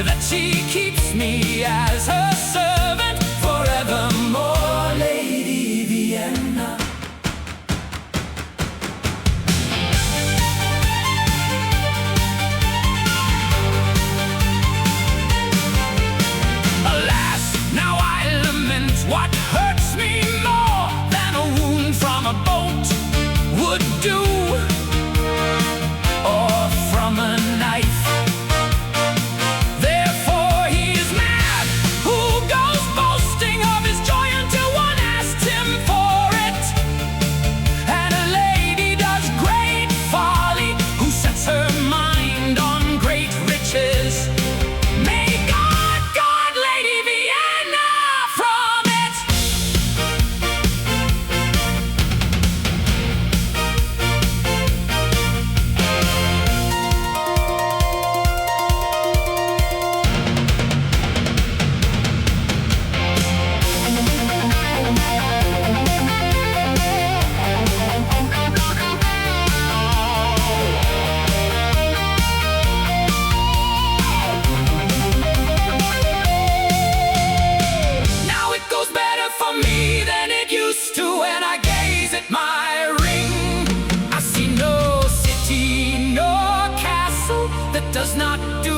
that she keeps me as her servant forevermore. Lady Vienna. Alas, now I lament what hurts me more than a wound from a bolt would do, or from a knife. Therefore he is mad who goes boasting of his joy until one asked him for it. And a lady does great folly who sets her mind on great riches. May God guard Lady Vienna from it. Now it goes better for me than it used to when I gaze at my ring. I see no city nor castle that does not do